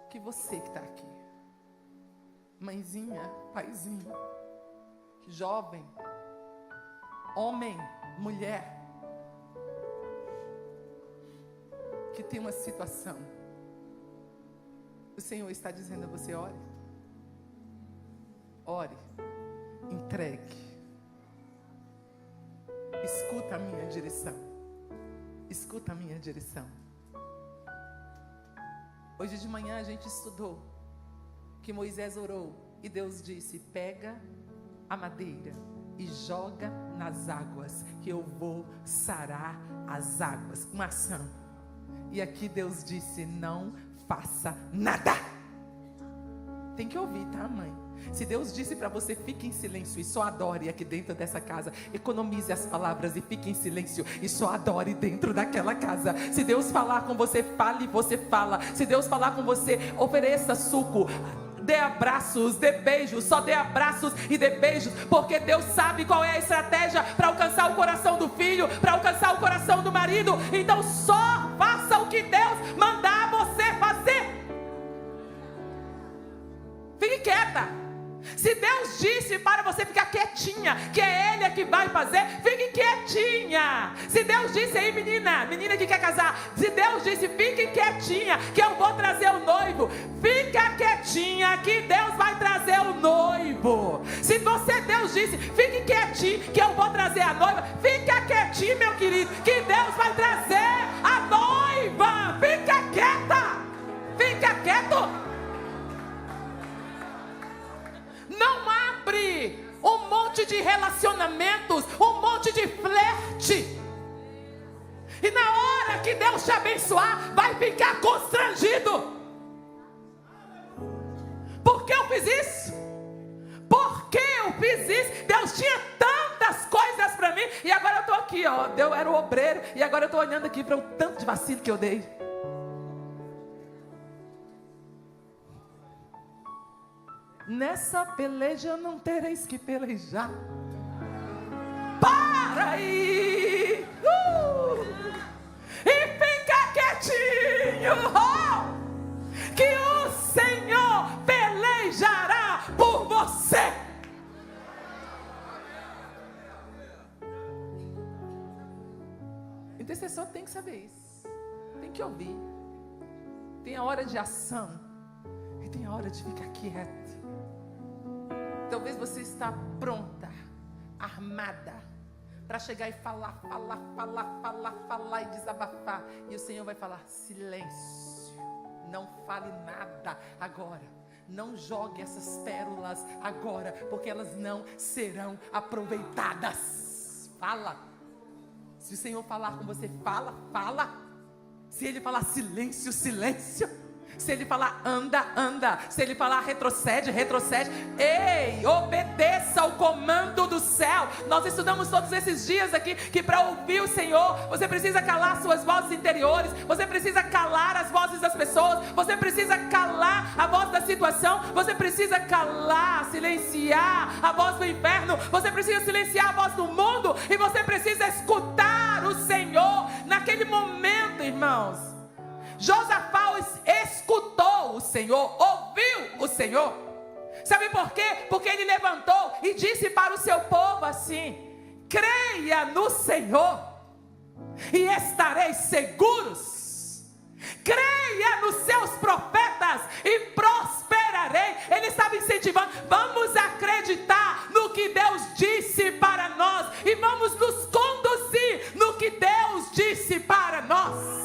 que você que está aqui, mãezinha, paizinho, jovem, homem, mulher, que tem uma situação, o Senhor está dizendo a você, ore, entregue, escuta a minha direção, escuta a minha direção. Hoje de manhã a gente estudou que Moisés orou e Deus disse, pega a madeira e joga nas águas, que eu vou sarar as águas. Uma ação. E aqui Deus disse, não faça nada. Tem que ouvir, tá, mãe? Se Deus disse para você, fique em silêncio e só adore aqui dentro dessa casa, economize as palavras e fique em silêncio e só adore dentro daquela casa. Se Deus falar com você, fale, você fala. Se Deus falar com você, ofereça suco, dê abraços, dê beijos, só dê abraços e dê beijos, porque Deus sabe qual é a estratégia para alcançar o coração do filho, para alcançar o coração do marido. Então só faça o que Deus mandar você fazer. Fique quieta. Se Deus disse para você ficar quietinha, que é Ele que vai fazer, fique quietinha. Se Deus disse aí, menina que quer casar, se Deus disse, fique quietinha, que eu vou trazer o noivo, fica quietinha, que Deus vai trazer o noivo. Se Deus disse, fique quietinho, que eu vou trazer a noiva, fica quietinho, meu querido, que Deus vai trazer a noiva. Fica quieta, fica quieto. Não abre um monte de relacionamentos, um monte de flerte. E na hora que Deus te abençoar, vai ficar constrangido. Por que eu fiz isso? Por que eu fiz isso? Deus tinha tantas coisas para mim. E agora eu estou aqui, ó. Eu era o obreiro. E agora eu estou olhando aqui para o tanto de vacilo que eu dei. Nessa peleja não tereis que pelejar. Para aí! Intercessor tem que saber isso. Tem que ouvir. Tem a hora de ação e tem a hora de ficar quieto. Talvez você está pronta, armada, para chegar e falar e desabafar. E o Senhor vai falar: silêncio, não fale nada agora. Não jogue essas pérolas agora, porque elas não serão aproveitadas. Fala. Se o Senhor falar com você, fala. Se Ele falar silêncio, silêncio. Se Ele falar anda, anda. Se Ele falar retrocede, retrocede. Ei, obedeça ao comando do céu. Nós estudamos todos esses dias aqui que para ouvir o Senhor, você precisa calar suas vozes interiores. Você precisa calar as vozes das pessoas. Você precisa calar a voz da situação. Você precisa calar, silenciar a voz do inferno. Você precisa silenciar a voz do mundo. E você precisa escutar o Senhor naquele momento, irmãos. Josafá escutou o Senhor, ouviu o Senhor. Sabe por quê? Porque ele levantou e disse para o seu povo assim: creia no Senhor e estareis seguros. Creia nos seus profetas e prosperarei. Ele estava incentivando: vamos acreditar no que Deus disse para nós e vamos nos conduzir no que Deus disse para nós.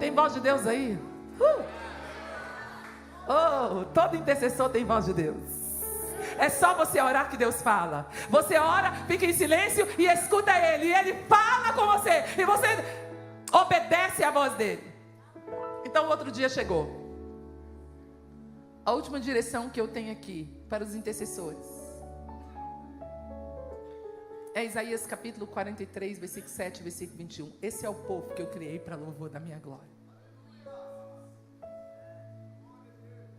Tem voz de Deus aí? Oh, todo intercessor tem voz de Deus. É só você orar que Deus fala. Você ora, fica em silêncio e escuta Ele. E Ele fala com você. E você obedece à voz dEle. Então o outro dia chegou. A última direção que eu tenho aqui para os intercessores é Isaías capítulo 43, versículo 7, versículo 21. Esse é o povo que eu criei para louvor da minha glória.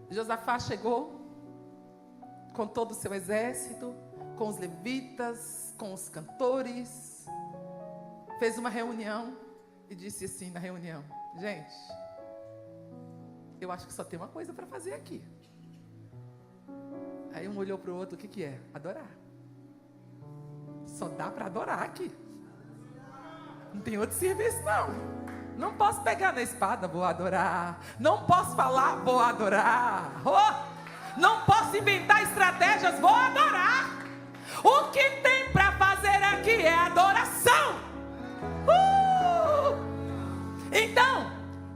Josafá chegou com todo o seu exército, com os levitas, com os cantores. Fez uma reunião e disse assim na reunião: gente, eu acho que só tem uma coisa para fazer aqui. Aí um olhou para o outro: o que é? Adorar. Só dá para adorar aqui. Não tem outro serviço não. Não posso pegar na espada, vou adorar. Não posso falar, vou adorar. Oh, não posso inventar estratégias, vou adorar. O que tem para fazer aqui é adoração. Então,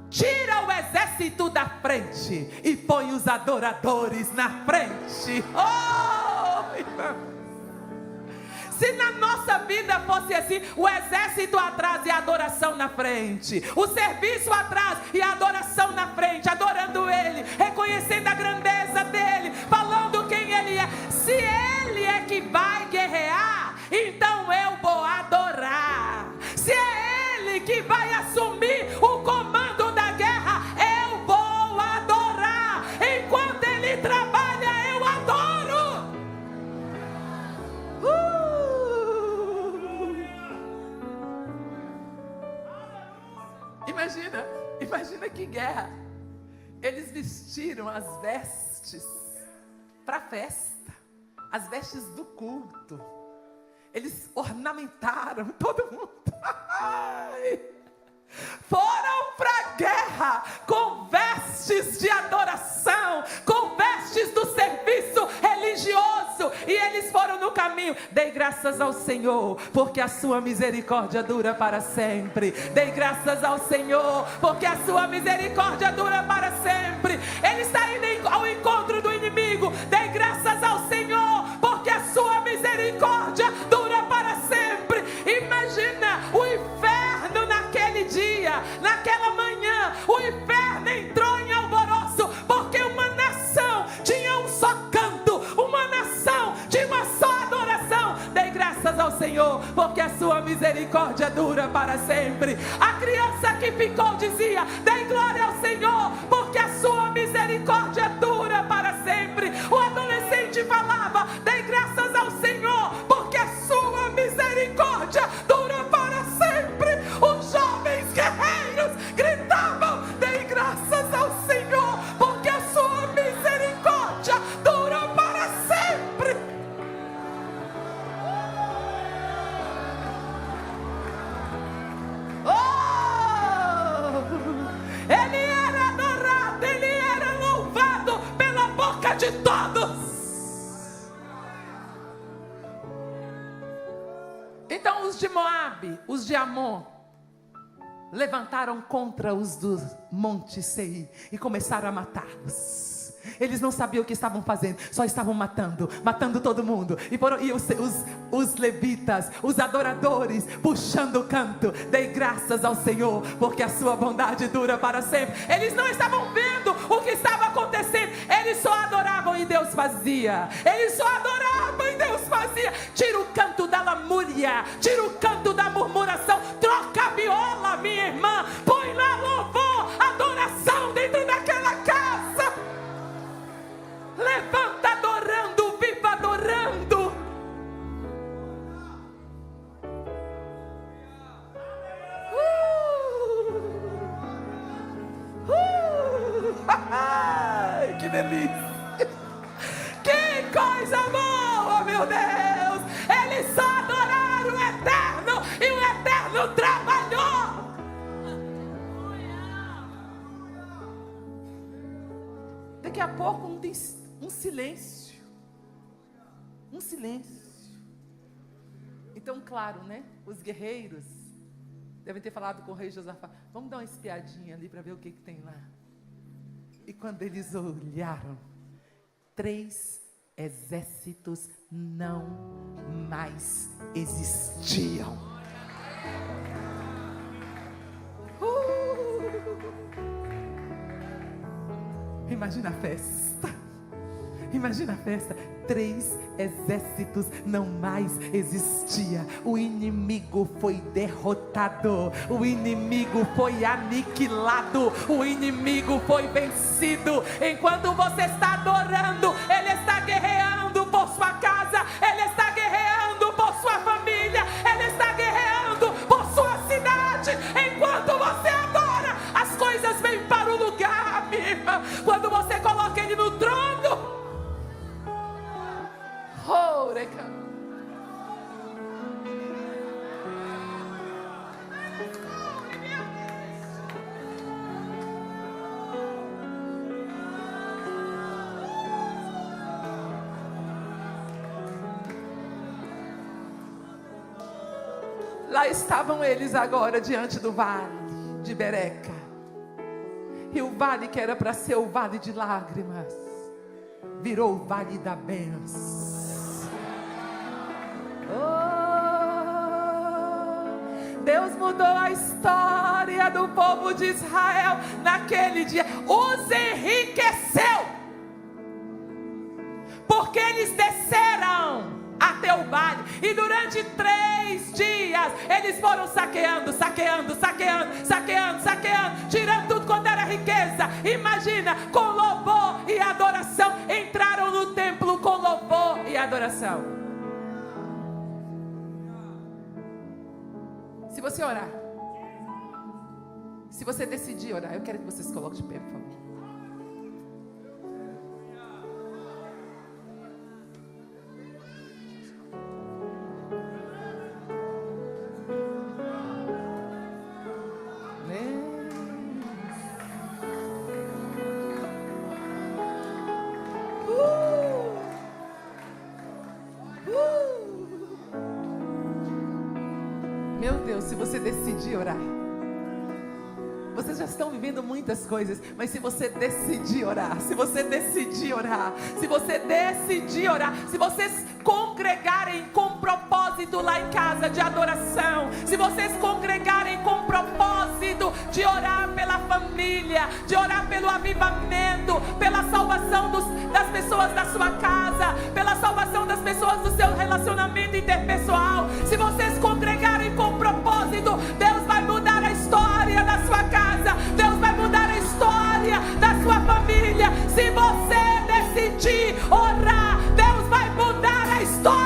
tira o exército da frente e põe os adoradores na frente. Oh, irmão. Se na nossa vida fosse assim, o exército atrás e a adoração na frente, o serviço atrás e a adoração na frente, adorando Ele, reconhecendo a grandeza dEle, falando quem Ele é. Se Ele é que vai guerrear, então eu vou adorar. Se é Ele que vai assumir o comando da guerra, eu vou adorar. Enquanto Ele trabalha, eu adoro. Imagina que guerra. Eles vestiram as vestes para a festa, as vestes do culto. Eles ornamentaram todo mundo. Foram para a guerra com vestes de adoração, com vestes do serviço religioso, e eles foram no caminho. Dei graças ao Senhor, porque a sua misericórdia dura para sempre. Dei graças ao Senhor, porque a sua misericórdia dura para sempre. Ele está indo ao encontro do inimigo. Dei graças ao Senhor, porque a sua misericórdia dura para sempre. Imagina o inferno naquele dia, naquela manhã. O inferno entrou em alvoroço, porque uma nação tinha um só canto, uma nação tinha uma só adoração. Dei graças ao Senhor, porque a sua misericórdia dura para sempre. A criança que ficou dizia: dei glória ao Senhor, porque a sua misericórdia dura para sempre. O adolescente falava: dei graças ao Senhor, porque a sua misericórdia dura para sempre. Os jovens guerreiros gritavam: dei graças ao Senhor, porque a sua misericórdia dura para sempre. Então os de Moabe, os de Amon, levantaram contra os do Monte Seir e começaram a matá-los. Eles não sabiam o que estavam fazendo, só estavam matando todo mundo. E os levitas, os adoradores, puxando o canto, dei graças ao Senhor, porque a sua bondade dura para sempre. Eles não estavam vendo o que estava acontecendo, eles só adoravam e Deus fazia. Eles só adoravam e Deus fazia. Tira o canto da lamúria, tira o canto da murmuração, troca a viola, minha irmã, põe lá louvor, adoração dentro daquela casa. Levanta adorando, viva adorando. Ai, que delícia. Que coisa boa, meu Deus. Eles só adoraram o Eterno e o Eterno trabalhou. Daqui a pouco um silêncio. Um silêncio. Então, claro, né? Os guerreiros devem ter falado com o rei Josafá: vamos dar uma espiadinha ali para ver o que tem lá. E quando eles olharam, 3 exércitos não mais existiam. Imagina a festa. Imagina a festa. 3 exércitos não mais existia. O inimigo foi derrotado. O inimigo foi aniquilado. O inimigo foi vencido. Enquanto você está adorando, ele está guerreando por sua casa. Ele está guerreando por sua família. Ele está guerreando por sua cidade. Enquanto você adora, as coisas vêm para o lugar, minha irmã. Quando você coloca ele no trono, lá estavam eles agora diante do vale de Bereca. E o vale que era para ser o vale de lágrimas virou o vale da bênção. Deus mudou a história do povo de Israel naquele dia. Os enriqueceu, porque eles desceram até o vale, e durante 3 dias eles foram saqueando, tirando tudo quanto era riqueza. Imagina, com louvor e adoração, entraram no templo com louvor e adoração. Se você orar, se você decidir orar, eu quero que vocês coloquem de pé, por favor. Meu Deus, se você decidir orar, vocês já estão vivendo muitas coisas, mas se você decidir orar, se vocês congregarem com propósito lá em casa de adoração, se vocês congregarem com propósito de orar pela família, de orar pelo avivamento, pela salvação das pessoas da sua casa, pela salvação das pessoas do seu relacionamento interpessoal, se vocês congregarem com propósito, Deus vai mudar a história da sua casa, Deus vai mudar a história da sua família. Se você decidir orar, Deus vai mudar a história.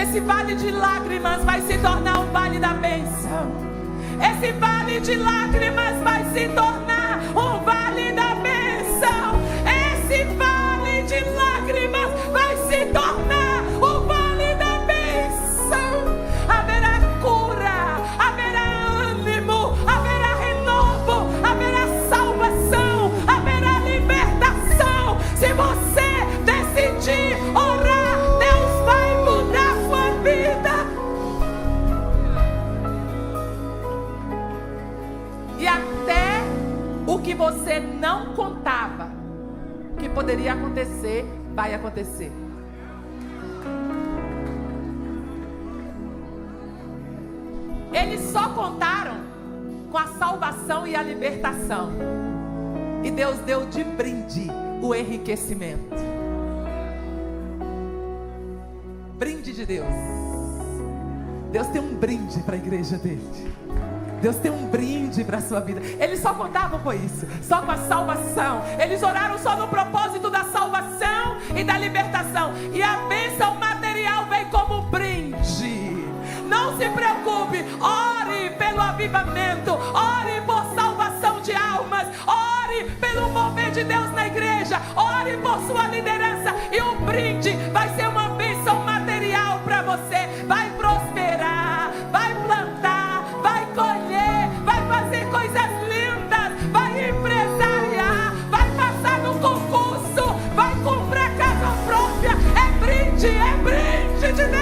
Esse vale de lágrimas vai se tornar um vale da bênção. Esse vale de lágrimas vai se tornar um vale da bênção. Esse vale de lágrimas vai se tornar o vale da bênção. Haverá cura, haverá ânimo, haverá renovo. que você não contava que poderia acontecer, vai acontecer. Eles só contaram com a salvação e a libertação. E Deus deu de brinde o enriquecimento. Brinde de Deus. Deus tem um brinde para a igreja dele. Deus tem um brinde para a sua vida. Eles só contavam com isso, só com a salvação. Eles oraram só no propósito da salvação e da libertação. E a bênção material veio como brinde. Não se preocupe, ore pelo avivamento, ore por salvação de almas, ore pelo mover de Deus na igreja, ore por sua liderança. E o brinde vai ser uma bênção material para você. Vai prosperar, vai plantar, vai colher, vai fazer coisas lindas, vai empresariar, vai passar no concurso, vai comprar casa própria. É brinde de Deus.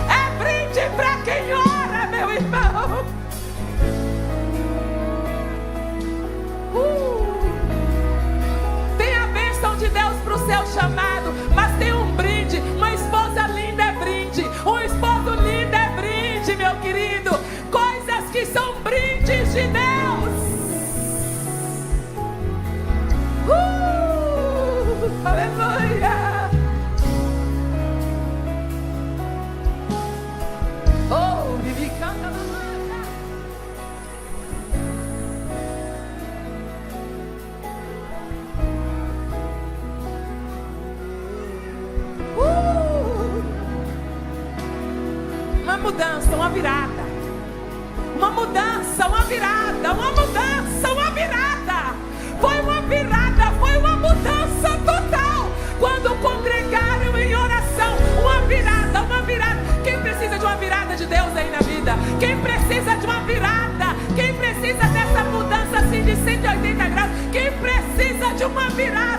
É brinde para quem ora, meu irmão. Tem a bênção de Deus para o seu chamado, mas tem um brinde. Uma esposa linda é brinde, um esposo lindo é brinde, meu querido. Coisas que são brindes de Deus. Aleluia. Oh, Vivi canta na manga. Uma mudança, uma virada. Uma mudança, uma virada. Uma mudança, uma virada. Foi uma virada, foi uma mudança total. Quando congregaram em oração, uma virada, uma virada. Quem precisa de uma virada de Deus aí na vida? Quem precisa de uma virada? Quem precisa dessa mudança assim de 180 graus? Quem precisa de uma virada?